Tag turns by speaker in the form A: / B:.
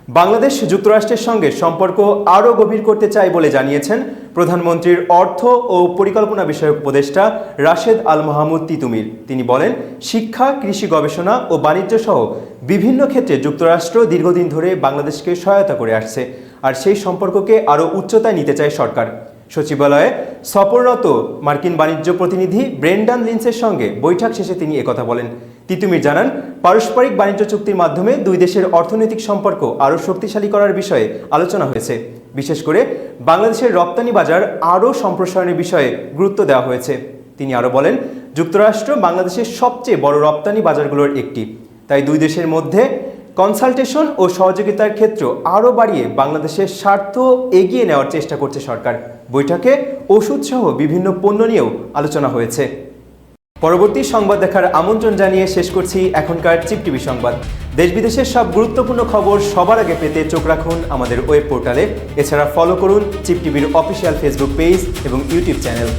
A: বাংলাদেশ যুক্তরাষ্ট্রের সঙ্গে সম্পর্ক আরও গভীর করতে চায় বলে জানিয়েছেন প্রধানমন্ত্রীর অর্থ ও পরিকল্পনা বিষয়ক উপদেষ্টা রাশেদ আল মাহমুদ তিতুমির। তিনি বলেন, শিক্ষা, কৃষি গবেষণা ও বাণিজ্য সহ বিভিন্ন ক্ষেত্রে যুক্তরাষ্ট্র দীর্ঘদিন ধরে বাংলাদেশকে সহায়তা করে আসছে, আর সেই সম্পর্ককে আরও উচ্চতায় নিতে চায় সরকার। সচিবালয়ে সফররত মার্কিন বাণিজ্য প্রতিনিধি ব্রেন্ডান লিন্সের সঙ্গে বৈঠক শেষে তিনি একথা বলেন। তিতুমির জানান, পারস্পরিক বাণিজ্য চুক্তির মাধ্যমে দুই দেশের অর্থনৈতিক সম্পর্ক আরও শক্তিশালী করার বিষয়ে আলোচনা হয়েছে। বিশেষ করে বাংলাদেশের রপ্তানি বাজার আরও সম্প্রসারণের বিষয়ে গুরুত্ব দেওয়া হয়েছে। তিনি আরও বলেন, যুক্তরাষ্ট্র বাংলাদেশের সবচেয়ে বড় রপ্তানি বাজারগুলোর একটি, তাই দুই দেশের মধ্যে কনসালটেশন ও সহযোগিতার ক্ষেত্র আরও বাড়িয়ে বাংলাদেশের স্বার্থ এগিয়ে নেওয়ার চেষ্টা করছে সরকার। বৈঠকে ওষুধসহ বিভিন্ন পণ্য নিয়েও আলোচনা হয়েছে। পরবর্তী সংবাদ দেখার আমন্ত্রণ জানিয়ে শেষ করছি এখনকার চিপ টিভি সংবাদ। দেশ বিদেশের সব গুরুত্বপূর্ণ খবর সবার আগে পেতে চোখ রাখুন আমাদের ওয়েব পোর্টালে। এছাড়া ফলো করুন চিপ টিভির অফিসিয়াল ফেসবুক পেজ এবং ইউটিউব চ্যানেল।